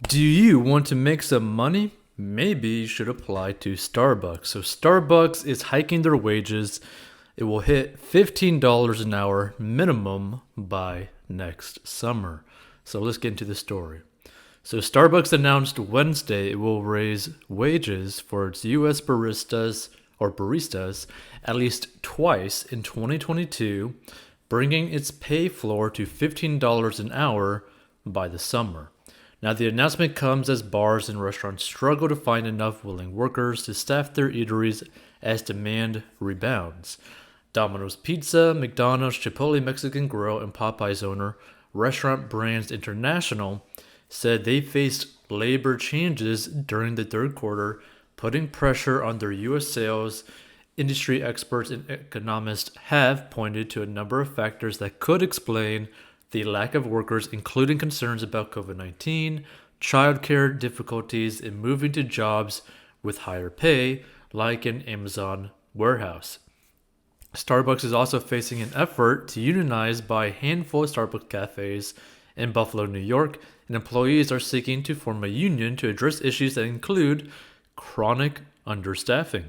Do you want to make some money? Maybe you should apply to Starbucks. So, Starbucks is hiking their wages. It will hit $15 an hour minimum by next summer. So, let's get into the story. So, Starbucks announced Wednesday it will raise wages for its US baristas at least twice in 2022, bringing its pay floor to $15 an hour by the summer. Now, the announcement comes as bars and restaurants struggle to find enough willing workers to staff their eateries as demand rebounds. Domino's Pizza, McDonald's, Chipotle Mexican Grill, and Popeye's owner, Restaurant Brands International, said they faced labor changes during the third quarter, putting pressure on their U.S. sales. Industry experts and economists have pointed to a number of factors that could explain the lack of workers, including concerns about COVID-19, childcare difficulties, and moving to jobs with higher pay, like an Amazon warehouse. Starbucks is also facing an effort to unionize by a handful of Starbucks cafes in Buffalo, New York, and employees are seeking to form a union to address issues that include chronic understaffing.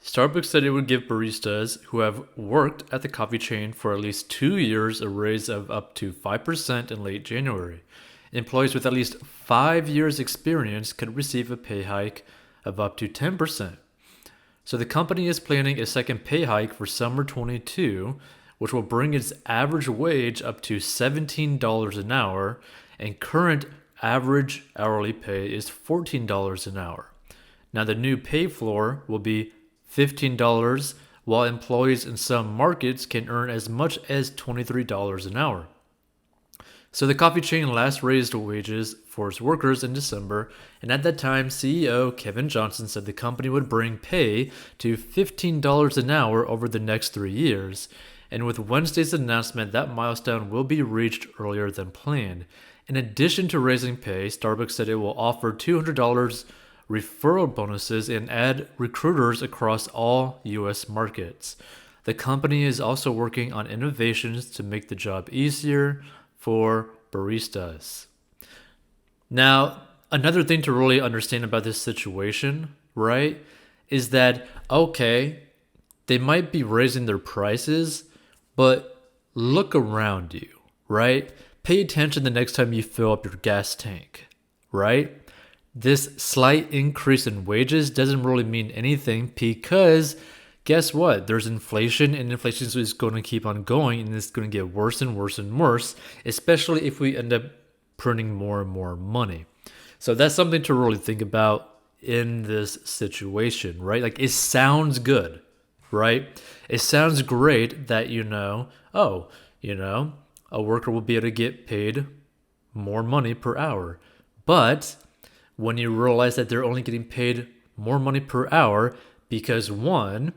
Starbucks said it would give baristas who have worked at the coffee chain for at least 2 years a raise of up to 5% in late January. Employees with at least 5 years' experience could receive a pay hike of up to 10%. So the company is planning a second pay hike for summer 22, which will bring its average wage up to $17 an hour, and current average hourly pay is $14 an hour. Now the new pay floor will be $15, while employees in some markets can earn as much as $23 an hour. So the coffee chain last raised wages for its workers in December, and at that time, CEO Kevin Johnson said the company would bring pay to $15 an hour over the next 3 years. And with Wednesday's announcement, that milestone will be reached earlier than planned. In addition to raising pay, Starbucks said it will offer $200 referral bonuses and add recruiters across all U.S. markets. The company is also working on innovations to make the job easier for baristas. Now, another thing to really understand about this situation, right, is that, okay, they might be raising their prices, but look around you, right? Pay attention the next time you fill up your gas tank, right? This slight increase in wages doesn't really mean anything because guess what? There's inflation, and inflation is going to keep on going, and it's going to get worse and worse and worse, especially if we end up printing more and more money. So that's something to really think about in this situation, right? Like, it sounds good, right? It sounds great that, a worker will be able to get paid more money per hour. But when you realize that they're only getting paid more money per hour because, one,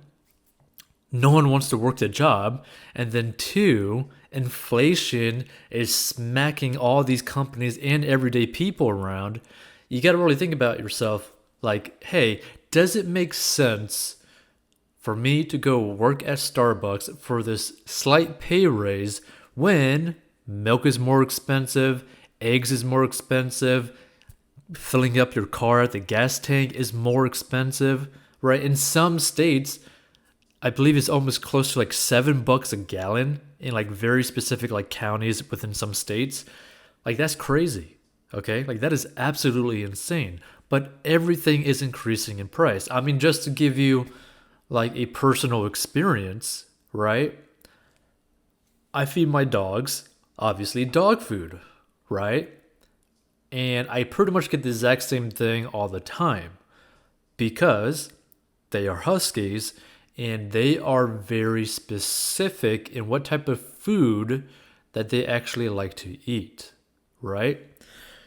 no one wants to work the job, and then two, inflation is smacking all these companies and everyday people around, you got to really think about yourself like, hey, does it make sense for me to go work at Starbucks for this slight pay raise when milk is more expensive, eggs is more expensive, filling up your car at the gas tank is more expensive, right? In some states, I believe it's almost close to like $7 a gallon in like very specific like counties within some states. Like, that's crazy, okay? Like, that is absolutely insane. But everything is increasing in price. I mean, just to give you like a personal experience, right? I feed my dogs, obviously, dog food, right? And I pretty much get the exact same thing all the time because they are huskies and they are very specific in what type of food that they actually like to eat, right?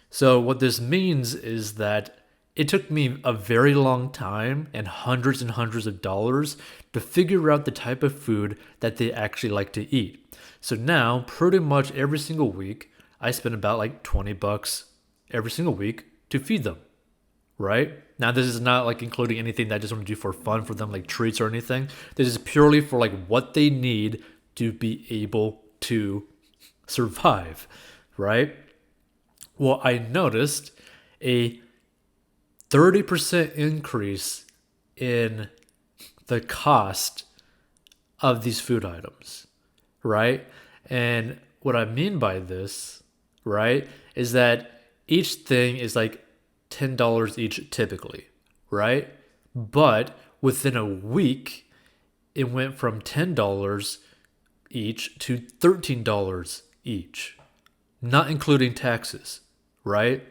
So what this means is that it took me a very long time and hundreds of dollars to figure out the type of food that they actually like to eat. So now, pretty much every single week, I spend about like $20 every single week to feed them, right? Now, this is not like including anything that I just want to do for fun for them, like treats or anything. This is purely for like what they need to be able to survive, right? Well, I noticed a 30% increase in the cost of these food items, right? And what I mean by this, right, is that each thing is like $10 each typically, right? But within a week, it went from $10 each to $13 each, not including taxes, right?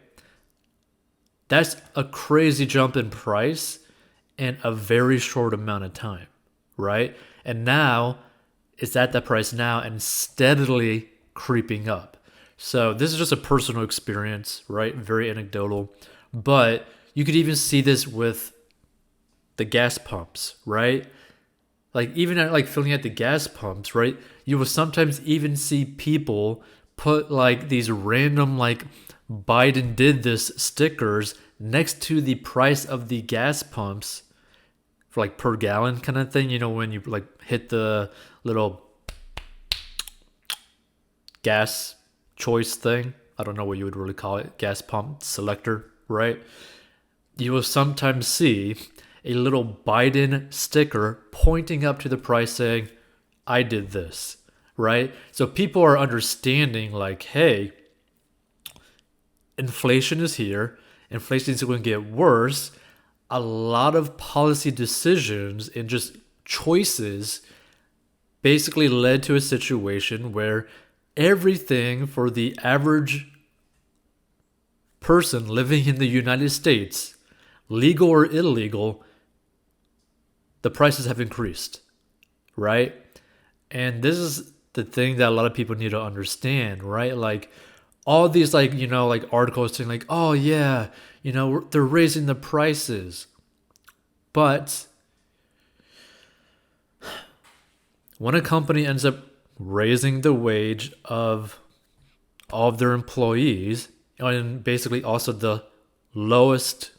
That's a crazy jump in price in a very short amount of time, right? And now it's at that price now and steadily creeping up. So this is just a personal experience, right? Very anecdotal. But you could even see this with the gas pumps, right? Like even at like filling at the gas pumps, right? You will sometimes even see people put like these random like Biden did this stickers next to the price of the gas pumps for like per gallon kind of thing. You know, when you like hit the little gas choice thing. I don't know what you would really call it. Gas pump selector, right? You will sometimes see a little Biden sticker pointing up to the price saying, I did this, right? So people are understanding like, hey, inflation is here. Inflation is going to get worse. A lot of policy decisions and just choices basically led to a situation where everything for the average person living in the United States, legal or illegal, the prices have increased, right? And this is the thing that a lot of people need to understand, right? Like all these like, you know, like articles saying like, oh yeah, you know, they're raising the prices. But when a company ends up raising the wage of all of their employees and basically also the lowest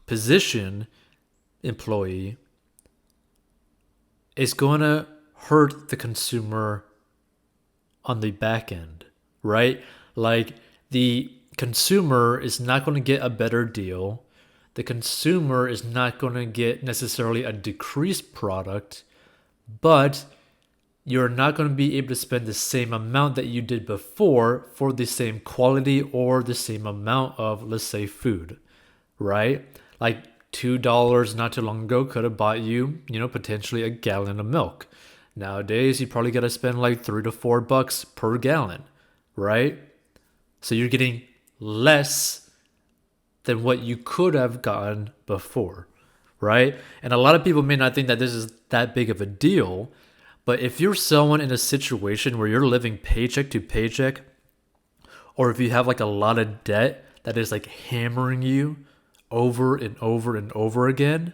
position employee, it's going to hurt the consumer on the back end, right? Like the consumer is not going to get a better deal. The consumer is not going to get necessarily a decreased product, but you're not going to be able to spend the same amount that you did before for the same quality or the same amount of, let's say, food, right? Like $2 not too long ago could have bought you, you know, potentially a gallon of milk. Nowadays, you probably got to spend like $3 to $4 per gallon, right? So you're getting less than what you could have gotten before, right? And a lot of people may not think that this is that big of a deal, but if you're someone in a situation where you're living paycheck to paycheck, or if you have like a lot of debt that is like hammering you over and over and over again,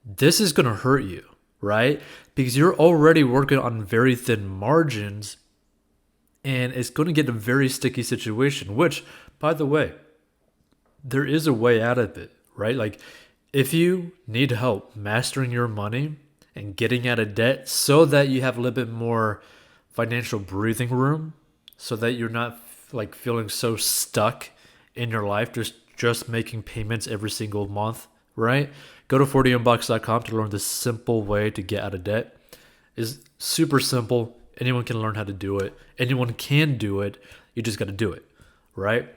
this is going to hurt you, right? Because you're already working on very thin margins and it's going to get a very sticky situation, which, by the way, there is a way out of it, right? Like if you need help mastering your money and getting out of debt so that you have a little bit more financial breathing room, so that you're not like feeling so stuck in your life just making payments every single month, right? Go to 40unbox.com to learn the simple way to get out of debt. It's super simple. Anyone can learn how to do it. Anyone can do it. You just got to do it, right?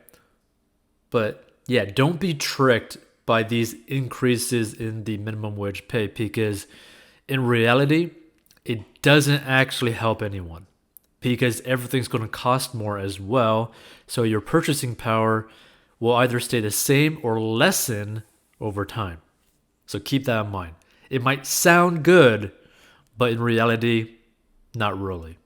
But yeah, don't be tricked by these increases in the minimum wage pay, because in reality, it doesn't actually help anyone, because everything's going to cost more as well. So your purchasing power will either stay the same or lessen over time. So keep that in mind. It might sound good, but in reality, not really.